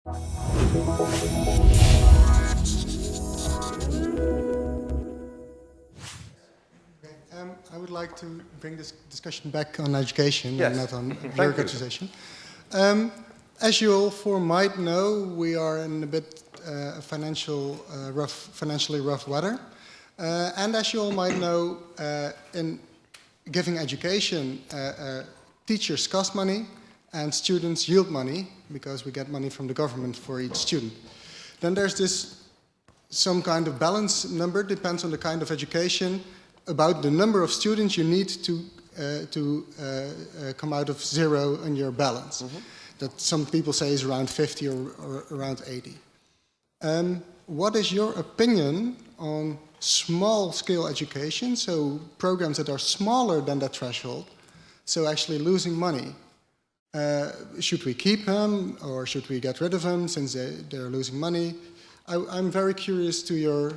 I would like to bring this discussion back on education and not on bureaucratization. As you all four might know, we are in a bit financially rough weather. And as you all might know, in giving education, teachers cost money and students yield money because we get money from the government for each student. Then there's this some kind of balance number, depends on the kind of education, about the number of students you need to come out of zero in your balance. That some people say is around 50 or around 80. What is your opinion on small-scale education, so programs that are smaller than that threshold, so actually losing money? Should we keep them or should we get rid of them since they're losing money? I'm very curious to your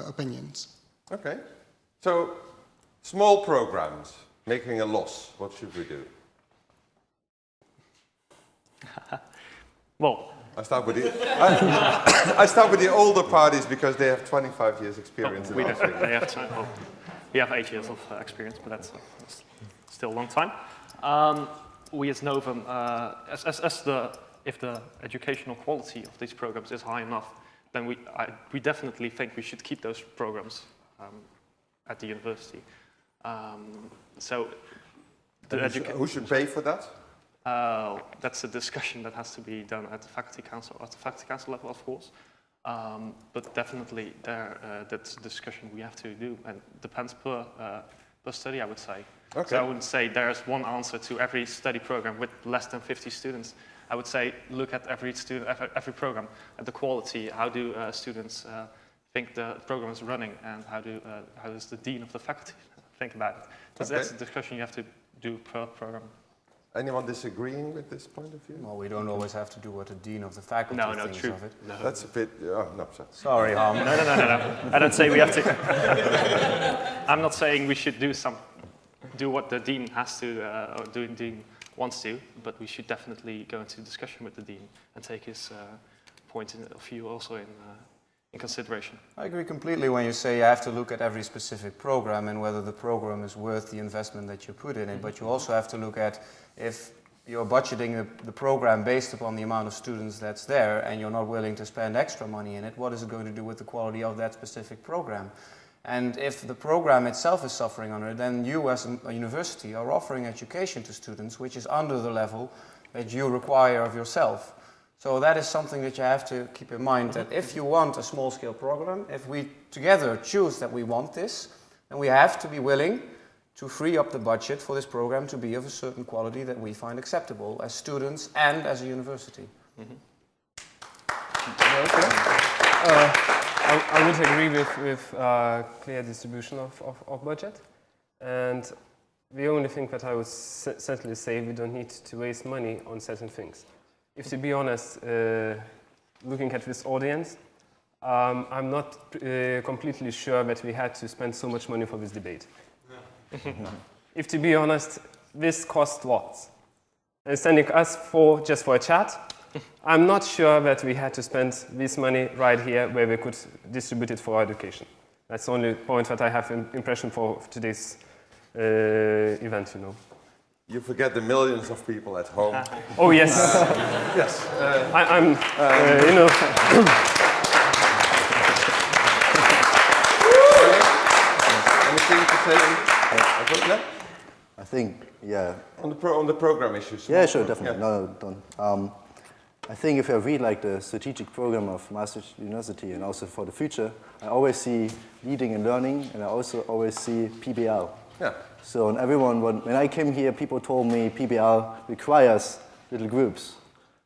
opinions. Okay, so small programs making a loss, what should we do? Well, I start with the older parties because they have 25 years experience. We have 8 years of experience, but that's still a long time. We as Novum, if the educational quality of these programs is high enough, then we definitely think we should keep those programs at the university. Who should pay for that? That's a discussion that has to be done at the faculty council level, of course. But definitely that's a discussion we have to do, and depends per study, I would say. Okay. So I wouldn't say there's one answer to every study program with less than 50 students. I would say look at every program, at the quality. How do students think the program is running, and how does the dean of the faculty think about it? Because that's a discussion you have to do per program. Anyone disagreeing with this point of view? Well, we don't always have to do what the dean of the faculty thinks of it. No. That's a bit. Oh, no, sorry, Harm. No. I don't say we have to. I'm not saying we should do what the dean has to, or the dean wants to, but we should definitely go into discussion with the dean and take his point of view also in consideration. I agree completely when you say you have to look at every specific program and whether the program is worth the investment that you put in it, but you also have to look at if you're budgeting the program based upon the amount of students that's there and you're not willing to spend extra money in it, what is it going to do with the quality of that specific program? And if the program itself is suffering under it, then you as a university are offering education to students which is under the level that you require of yourself. So that is something that you have to keep in mind, that if you want a small-scale program, if we together choose that we want this, then we have to be willing to free up the budget for this program to be of a certain quality that we find acceptable as students and as a university. I would agree with clear distribution of budget, and the only thing that I would certainly say, we don't need to waste money on certain things. If to be honest, looking at this audience, I'm not completely sure that we had to spend so much money for this debate. If to be honest, this cost lots. And sending us just for a chat, I'm not sure that we had to spend this money right here where we could distribute it for our education. That's the only point that I have impression for today's event, you know. You forget the millions of people at home. Oh, yes. Yes. I'm you know. Anything to say? I think, yeah. On the program issues. Yeah, sure, definitely. Yeah. No, don't. I think if I read like the strategic program of Maastricht University and also for the future, I always see leading and learning, and I also always see PBL. Yeah. So and everyone, when I came here, people told me PBL requires little groups.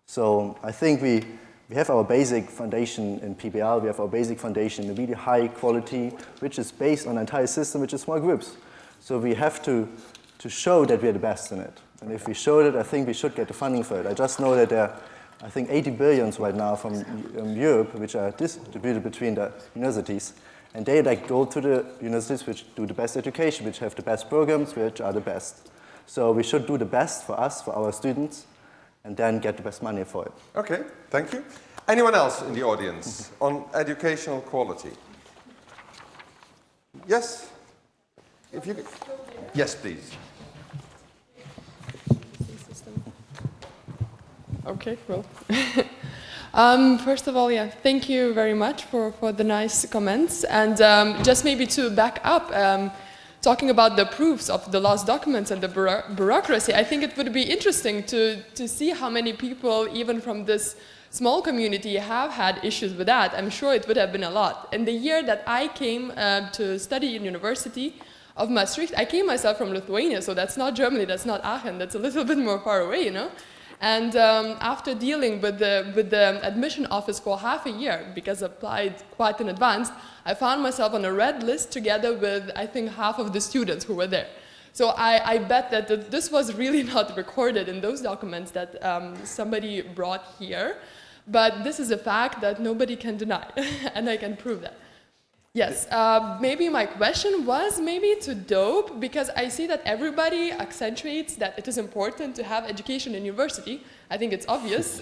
So I think we have our basic foundation in PBL, we have our basic foundation in really high quality, which is based on an entire system, which is small groups. So we have to show that we are the best in it. And if we show it, I think we should get the funding for it. I just know that there are, I think, 80 billions right now from Europe, which are distributed between the universities. And they go to the universities which do the best education, which have the best programs, which are the best. So we should do the best for us, for our students. and then get the best money for it. Okay, thank you. Anyone else in the audience on educational quality? Yes? If you could. Yes, please. Okay, well. First of all, yeah, thank you very much for the nice comments. And just maybe to back up, talking about the proofs of the lost documents and the bureaucracy, I think it would be interesting to see how many people, even from this small community, have had issues with that. I'm sure it would have been a lot. In the year that I came to study in University of Maastricht, I came myself from Lithuania, so that's not Germany, that's not Aachen, that's a little bit more far away, you know? And after dealing with the admission office for half a year, because I applied quite in advance, I found myself on a red list together with, I think, half of the students who were there. So I bet that this was really not recorded in those documents that somebody brought here. But this is a fact that nobody can deny, and I can prove that. Yes, maybe my question was maybe to DOPE, because I see that everybody accentuates that it is important to have education in university. I think it's obvious,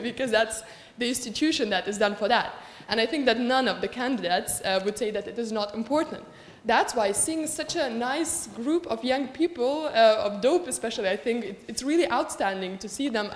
because that's the institution that is done for that. And I think that none of the candidates would say that it is not important. That's why seeing such a nice group of young people, of DOPE especially, I think it's really outstanding to see them.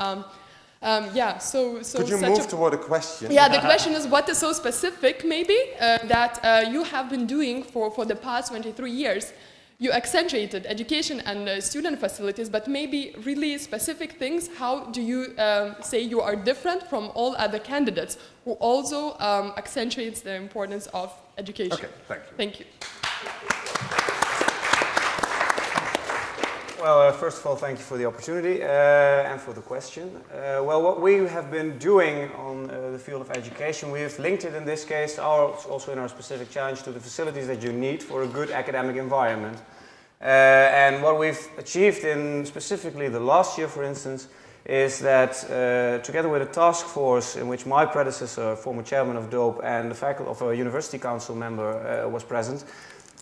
Yeah, so could you move toward a question? Yeah, the question is, what is so specific, maybe, that you have been doing for the past 23 years? You accentuated education and student facilities, but maybe really specific things. How do you say you are different from all other candidates who also accentuates the importance of education? Okay, thank you. Thank you. Well, first of all, thank you for the opportunity and for the question. Well, what we have been doing on the field of education, we have linked it in this case, also in our specific challenge, to the facilities that you need for a good academic environment. And what we've achieved in specifically the last year, for instance, is that together with a task force in which my predecessor, former chairman of DOPE, and the faculty of a university council member was present,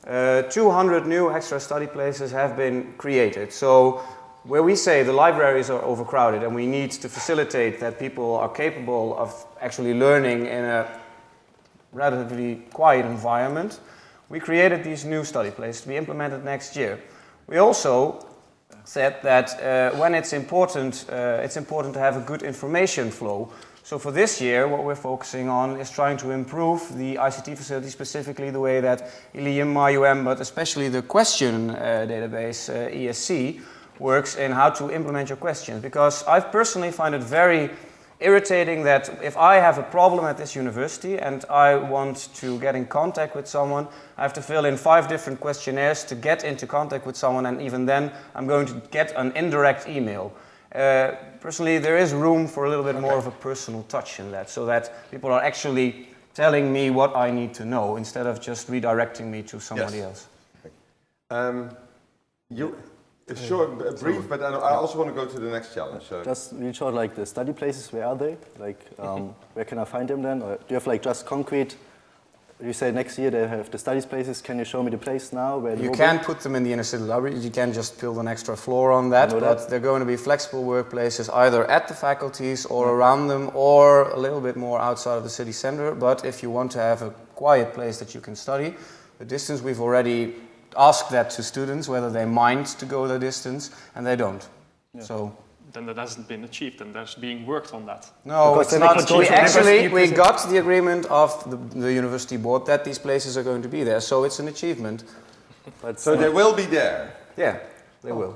200 new extra study places have been created. So where we say the libraries are overcrowded and we need to facilitate that people are capable of actually learning in a relatively quiet environment, we created these new study places to be implemented next year. We also said that when it's important to have a good information flow. So for this year, what we're focusing on is trying to improve the ICT facility, specifically the way that Ilium, MyUM, but especially the question database, ESC, works in how to implement your questions. Because I personally find it very irritating that if I have a problem at this university and I want to get in contact with someone, I have to fill in 5 different questionnaires to get into contact with someone, and even then I'm going to get an indirect email. Personally, there is room for a little bit more of a personal touch in that, so that people are actually telling me what I need to know instead of just redirecting me to somebody else. It's short, brief, but I also want to go to the next challenge. So. Just real short, like the study places, where are they? Like, where can I find them then? Or do you have like just concrete? You say next year they have the studies places. Can you show me the place now? Where you can put them in the inner city library. You can just build an extra floor on that, but they're going to be flexible workplaces either at the faculties or around them, or a little bit more outside of the city center. But if you want to have a quiet place that you can study, the distance, we've already asked that to students, whether they mind to go the distance, and they don't. Yeah. So then that hasn't been achieved, and there's being worked on that. No, it's not. We got the agreement of the university board that these places are going to be there, so it's an achievement. So they will be there? Yeah, they will.